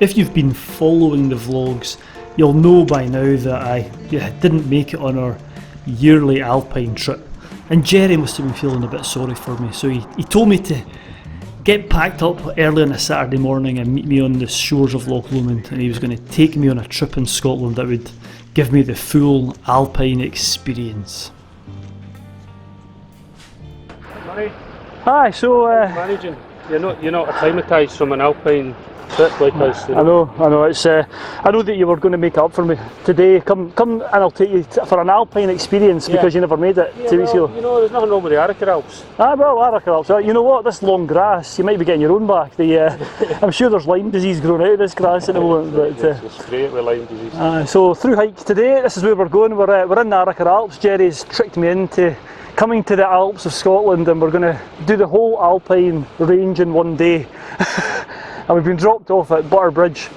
if you've been following the vlogs, you'll know by now that I didn't make it on our yearly Alpine trip. And Gerry must have been feeling a bit sorry for me, so he told me to get packed up early on a Saturday morning and meet me on the shores of Loch Lomond, and he was going to take me on a trip in Scotland that would give me the full Alpine experience. Hi, so managing. You're not acclimatised from an Alpine trip like us. I know. It's I know that you were going to make up for me today. Come, and I'll take you for an Alpine experience because you never made it 2 weeks ago. You know, there's nothing wrong with the Arrochar Alps. Arrochar Alps. You know what? This long grass, you might be getting your own back. I'm sure there's Lyme disease growing out of this grass at the moment. But it's great with Lyme disease. So through hike today. This is where we're going. We're in the Arrochar Alps. Gerry's tricked me into coming to the Alps of Scotland, and we're going to do the whole Alpine range in one day. And we've been dropped off at Butterbridge,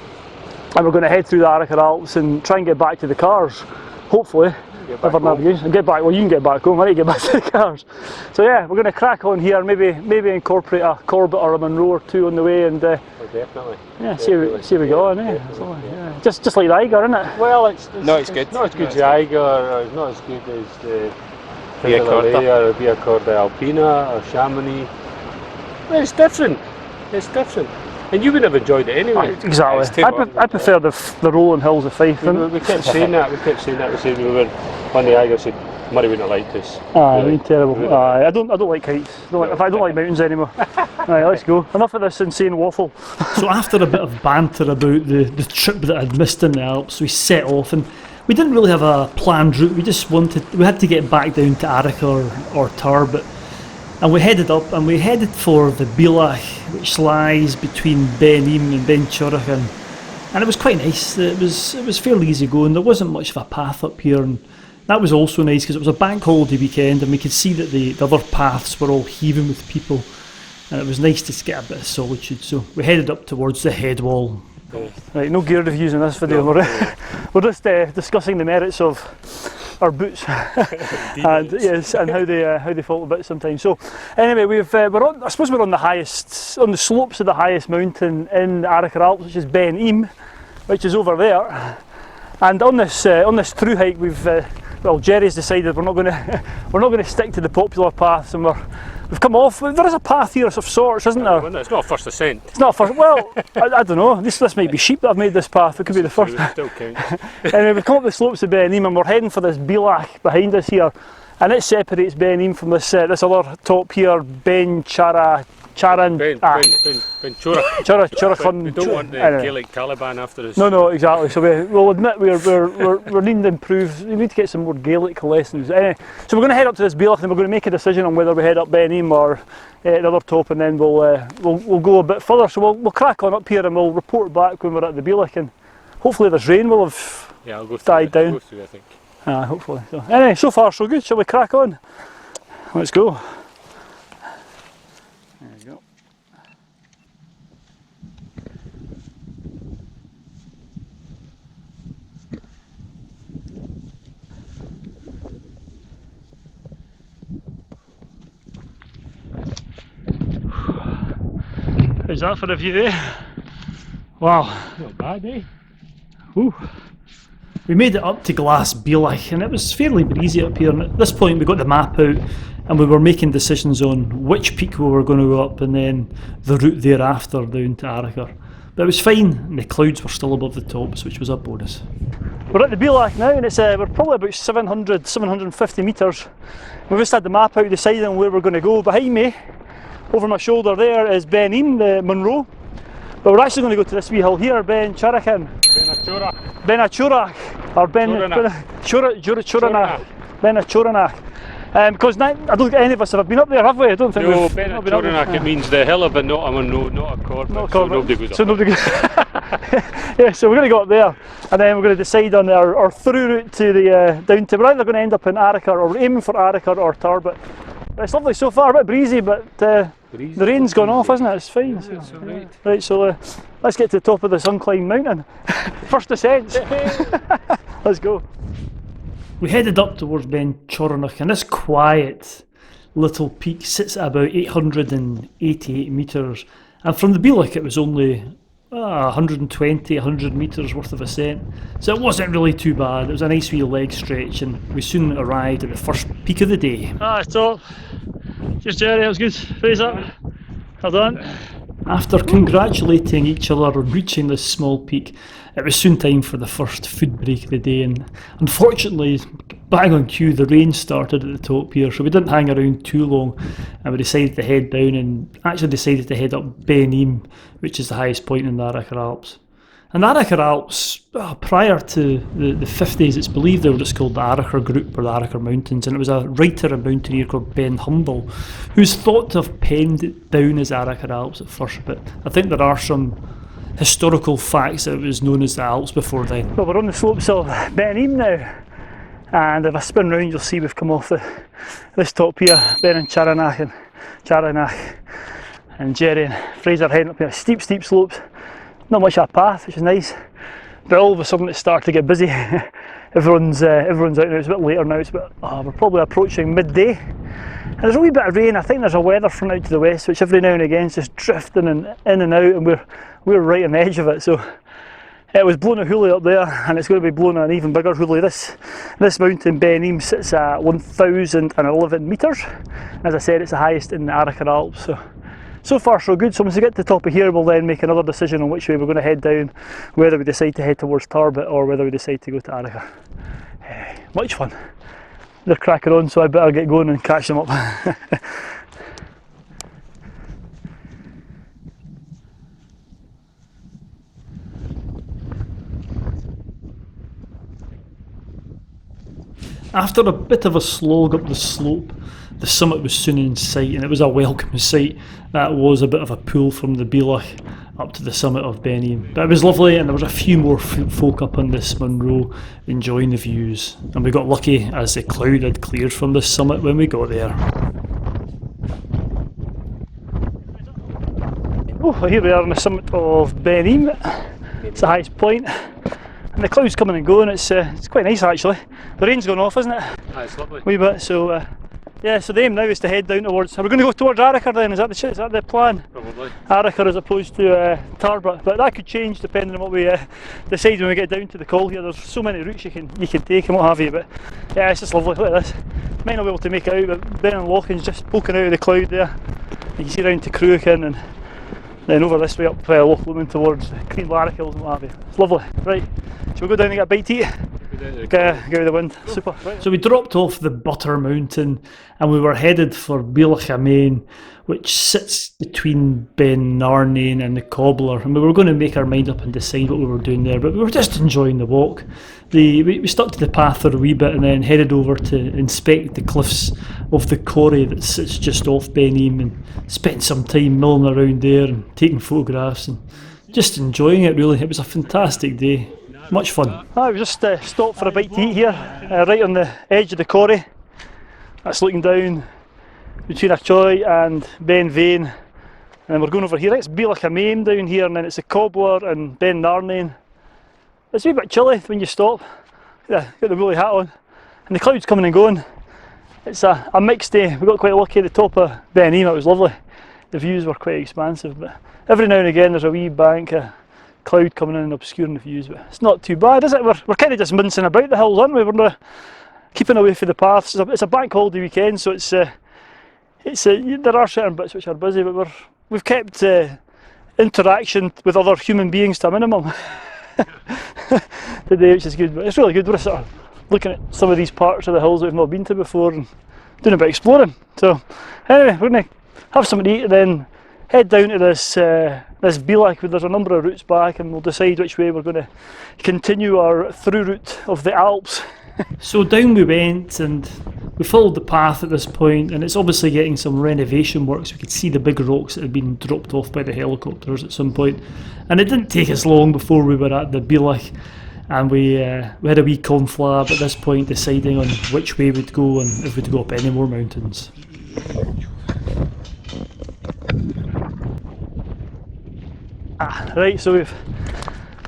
and we're going to head through the Arrochar Alps and try and get back to the cars, hopefully. If our navigation, get back. Well, you can get back home. I need to get back to the cars. So yeah, we're going to crack on here. Maybe incorporate a Corbett or a Monroe or two on the way, and definitely. Yeah, see how we go on. Yeah. Just like the Eiger, isn't it? Well, it's good. Not as good as the Eiger, or it's not as good as the Beinn Alpine or Chamonix. Well, it's different. And you would have enjoyed it anyway. Exactly. I prefer the rolling hills of Fife. We kept saying that. We said we were on the Eiger. Said Murray wouldn't have liked us. Really. Terrible. I don't like heights. I don't like mountains anymore. Right, let's go. Enough of this insane waffle. So after a bit of banter about the trip that I'd missed in the Alps, we set off, and we didn't really have a planned route. We had to get back down to Arrochar or Tarbet. And we headed up, and we headed for the Beinn, which lies between Beinn Ime and Beinn, and it was quite nice. It was fairly easy going. There wasn't much of a path up here, and that was also nice because it was a bank holiday weekend, and we could see that the other paths were all heaving with people, and it was nice to get a bit of solitude. So we headed up towards the head wall. Right, no gear reviews in this video. We're just discussing the merits of our boots and how they fall a bit sometimes. So anyway, I suppose we're on the slopes of the highest mountain in the Arrochar Alps, which is Beinn Ime, which is over there. And on this through hike, Gerry's decided we're not going to stick to the popular paths, and we've come off. There is a path here of sorts, isn't there? It's not a first ascent. It's not a first. Well, I don't know. This might be sheep that have made this path. It could be the first. It still counts. Anyway, we've come up the slopes of Beinn Ime, and we're heading for this Beinn behind us here, and it separates Beinn Ime from this other top here, Beinn Charan. Beinn Chorach. We don't want the Gaelic Taliban after us. No, exactly. So we'll admit we're needing to improve. We need to get some more Gaelic lessons. Anyway, so we're going to head up to this Beinn, and we're going to make a decision on whether we head up Beinn Ime or the other top, and then we'll go a bit further. So we'll crack on up here, and we'll report back when we're at the Beinn, and hopefully this rain will have died down. Go through, I think. Hopefully. So anyway, so far so good. Shall we crack on? Let's go. There you go. How's that for a view, eh? Wow. Not bad, eh? Ooh. We made it up to Glas Beinn, and it was fairly breezy up here, and at this point we got the map out and we were making decisions on which peak we were going to go up, and then the route thereafter down to Arrochar. But it was fine, and the clouds were still above the tops, which was a bonus. We're at the Beinn now, and we're probably about 750 metres. We've just had the map out deciding on where we're going to go. Behind me, over my shoulder there, is Beinn Ime, the Monroe. But we're actually going to go to this wee hill here, Beinn Chorach. Or Beinn Chorach. Because I don't think any of us have been up there, have we? I don't think we've been up there. It means the hill, but not a Monroe, not a Corbett. So nobody goes up. So nobody goes. Yeah, so we're going to go up there, and then we're going to decide on our through route to the down to. We're either going to end up in Arrochar, or we're aiming for Arrochar or Tarbet. It's lovely so far, a bit breezy, but the rain's gone off, isn't it? It's fine. Yeah, right, so let's get to the top of this unclimbed mountain. First ascent. Let's go. We headed up towards Beinn Chorach, and this quiet little peak sits at about 888 metres. And from the Beinn it was only 120, 100 metres worth of ascent. So it wasn't really too bad. It was a nice wee leg stretch, and we soon arrived at the first peak of the day. Top. Cheers, Gerry, that was good. Fraser, well done. After congratulating each other on reaching this small peak, it was soon time for the first food break of the day, and unfortunately, bang on cue, the rain started at the top here, so we didn't hang around too long, and we decided to head down, and actually decided to head up Beinn Ime, which is the highest point in the Arrochar Alps. And the Arrochar Alps, prior to the 50s, it's believed they were just called the Arrochar Group or the Arrochar Mountains, and it was a writer and mountaineer called Beinn Ime who's thought to have penned it down as Arrochar Alps at first, but I think there are some historical facts that it was known as the Alps before then. Well, we're on the slopes of Beinn Ime now, and if I spin round you'll see we've come off this top here, Ben and Charanach and Gerry and Fraser heading up here, steep slopes. Not much of a path, which is nice, but all of a sudden it's starting to get busy. everyone's out now. It's a bit later now. It's about, we're probably approaching midday, and there's a wee bit of rain. I think there's a weather front out to the west, which every now and again is just drifting and in and out, and we're right on the edge of it. So it was blowing a hoolie up there, and it's going to be blowing an even bigger hoolie. This mountain, Beinn Ime, sits at 1,011 metres. As I said, it's the highest in the Arrochar Alps. So far so good. So once we get to the top of here, we'll then make another decision on which way we're going to head down, whether we decide to head towards Tarbet or whether we decide to go to Arrochar. Much fun. They're cracking on, so I better get going and catch them up. After a bit of a slog up the slope, the summit was soon in sight, and it was a welcome sight. That was a bit of a pull from the Beinn up to the summit of Beinn Ime. But it was lovely, and there was a few more folk up on this Munro enjoying the views. And we got lucky as the cloud had cleared from the summit when we got there. Oh, here we are on the summit of Beinn Ime. It's the highest point. And the cloud's coming and going. It's quite nice actually. The rain's gone off, isn't it? It's lovely. Wee bit, so yeah, so the aim now is to head down towards, are we going to go towards Arrochar then? Is that the plan? Probably. Arrochar as opposed to Tarbet, but that could change depending on what we decide when we get down to the col here. There's so many routes you can take and what have you, but yeah, it's just lovely. Look at this. Might not be able to make it out, but Beinn Loch's just poking out of the cloud there. You can see down to Cruachan and then over this way up Loch Lomond towards Green Larrick Hills and what have you. It's lovely. Right, shall we go down and get a bite to eat? Get with the wind. Super. So we dropped off the Butter Mountain and we were headed for Loch Lomond, which sits between Beinn Ime and the Cobbler, and we were going to make our mind up and decide what we were doing there, but we were just enjoying the walk. We stuck to the path for a wee bit and then headed over to inspect the cliffs of the quarry that sits just off Beinn Ime, and spent some time milling around there and taking photographs and just enjoying it really. It was a fantastic day. Much fun. We just stopped for a bite to eat here, right on the edge of the quarry. That's looking down between Arrochar and Beinn Ime, and then we're going over here. It's Loch Lomond down here, and then it's the Cobbler and Beinn Ime. It's a wee bit chilly when you stop. Got the woolly hat on, and the cloud's coming and going. It's a mixed day. We got quite lucky at the top of Beinn Ime. It was lovely. The views were quite expansive, but every now and again there's a wee bank of cloud coming in and obscuring the views, but it's not too bad, is it? We're kind of just mincing about the hills, aren't we? We're not keeping away from the paths. It's a bank holiday weekend, so there are certain bits which are busy, but we've kept interaction with other human beings to a minimum today, which is good. But it's really good. We're sort of looking at some of these parts of the hills that we've not been to before and doing a bit of exploring. So anyway, we're going to have something to eat and then head down to this Beinn. There's a number of routes back, and we'll decide which way we're going to continue our through route of the Alps. So down we went, and we followed the path at this point, and it's obviously getting some renovation works. We could see the big rocks that had been dropped off by the helicopters at some point, and it didn't take us long before we were at the Beinn, and we had a wee conflab at this point, deciding on which way we'd go and if we'd go up any more mountains. Right, so we're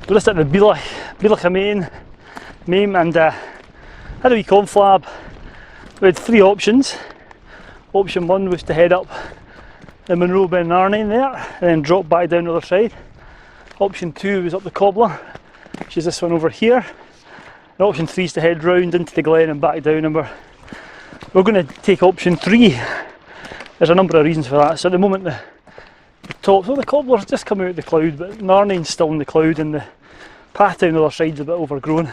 just at the Beinn Ime, and had a wee conflab. We had three options. Option one was to head up the Munro Beinn Ime there and then drop back down the other side. Option 2 was up the cobbler, which is this one over here. And option 3 is to head round into the glen and back down, and we're going to take option 3. There's a number of reasons for that. So at the moment the top, well, the cobbler's just come out of the cloud, but Narnine's still in the cloud and the path down the other side's a bit overgrown.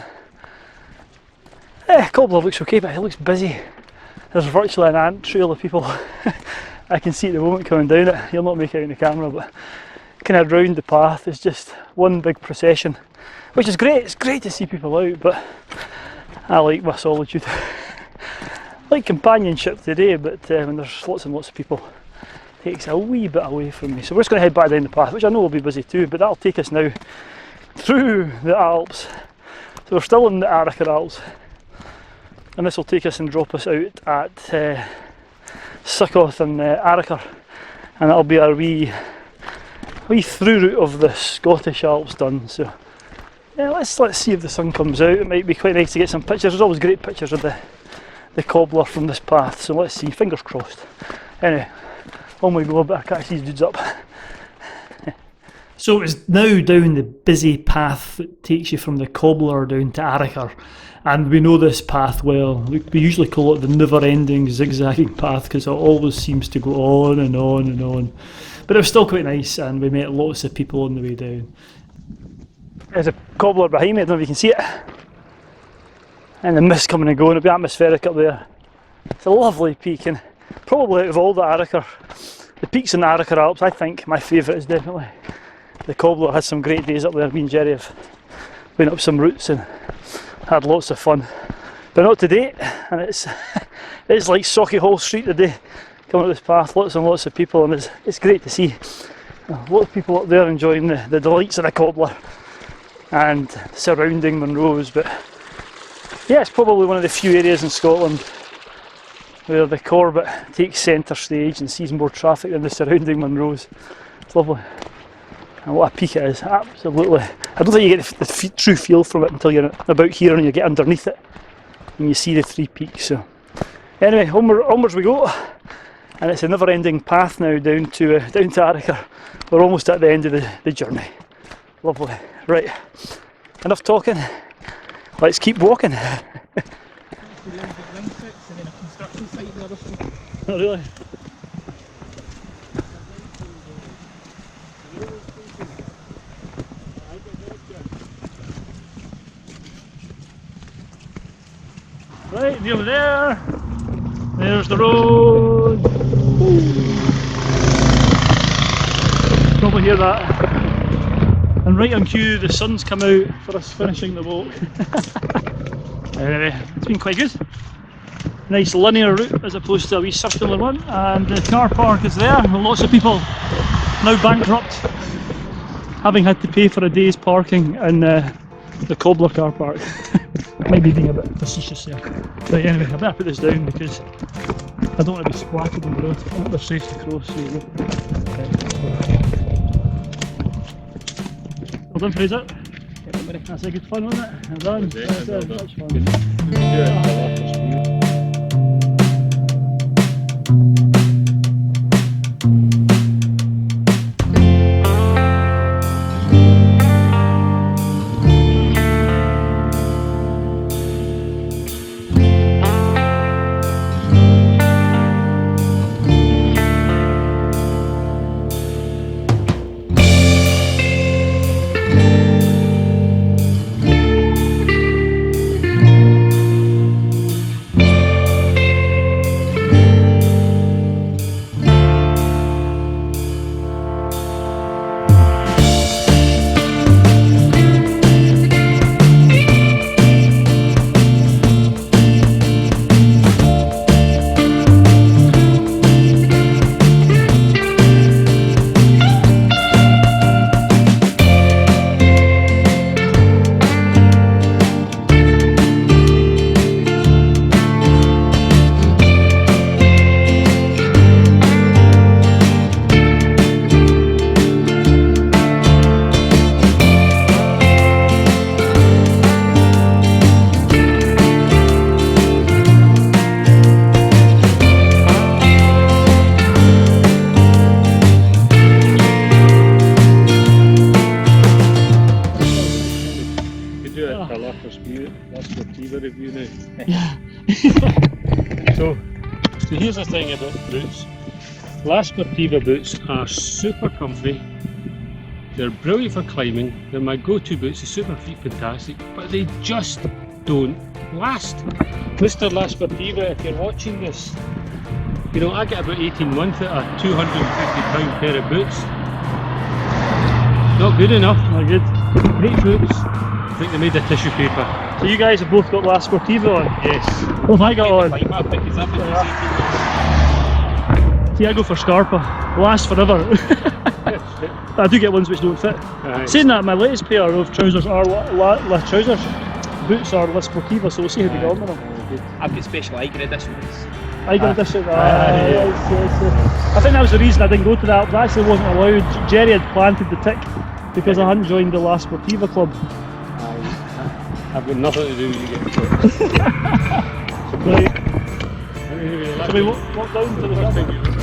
Cobbler looks okay, but it looks busy. There's virtually an ant trail of people I can see at the moment coming down it. You'll not make it out in the camera, but kind of round the path is just one big procession, which is great. It's great to see people out, but I like my solitude. I like companionship today, but when there's lots and lots of people, it takes a wee bit away from me. So we're just going to head back down the path, which I know will be busy too, but that'll take us now through the Alps. So we're still in the Arrochar Alps, and this will take us and drop us out at Succoth and Arrochar, and that'll be our wee through route of the Scottish Alps done. So yeah, let's see if the sun comes out. It might be quite nice to get some pictures. There's always great pictures of the cobbler from this path, so let's see, fingers crossed. Anyway, on we go, but I catch these dudes up. So it's now down the busy path that takes you from the cobbler down to Arrochar, and we know this path well. We usually call it the never-ending zigzagging path because it always seems to go on and on and on. But it was still quite nice, and we met lots of people on the way down. There's a cobbler behind me, I don't know if you can see it. And the mist coming and going, it'll be atmospheric up there. It's a lovely peak, and probably out of all the Arrochar, the peaks in the Arrochar Alps, I think my favourite is definitely the cobbler. Had some great days up there. Me and Gerry have been up some routes and had lots of fun. But not today, and it's like Sauchiehall Street today, coming up this path, lots and lots of people, and it's great to see a lot of people up there enjoying the delights of the cobbler and surrounding Munros. But yeah, it's probably one of the few areas in Scotland where the Corbett takes centre stage and sees more traffic than the surrounding Munros. It's lovely. And what a peak it is, absolutely. I don't think you get the true feel from it until you're about here and you get underneath it and you see the 3 peaks. So anyway, onwards we go. And it's a never-ending path now down to Arrochar. We're almost at the end of the journey. Lovely. Right, enough talking. Let's keep walking. Oh really? Right, over there. There's the road. Probably hear that. And right on cue, the sun's come out for us finishing the walk. Anyway, it's been quite good. Nice linear route as opposed to a wee circular one, and the car park is there. Lots of people now bankrupt, having had to pay for a day's parking in the cobbler car park. Maybe being a bit facetious there. But anyway, I better put this down because I don't want to be splattered on the road. I want the safe to cross. So you go. Well done, Fraser. That's a good fun, wasn't it? Well done. That's fun. La Sportiva review now. So here's the thing about boots. La Sportiva boots are super comfy. They're brilliant for climbing. They're my go-to boots. They suit my feet fantastic, but they just don't last. Mr. La Sportiva, if you're watching this, you know, I get about 18 months out of a £250 pair of boots. Not good enough. Not good. Great boots. I think they made of tissue paper. So you guys have both got La Sportiva on? Yes. What have I got on? See, I go for Scarpa. Last forever. I do get ones which don't fit. Saying that, my latest pair of trousers are trousers. Boots are La Sportiva, so we'll see how they go on with them. I've got special Eiger editions. Eiger edition. Yes. I think that was the reason I didn't go to that. It actually wasn't allowed. Gerry had planted the tick because I hadn't joined the La Sportiva club. I've got nothing to do with you getting to Right. So we walk down to the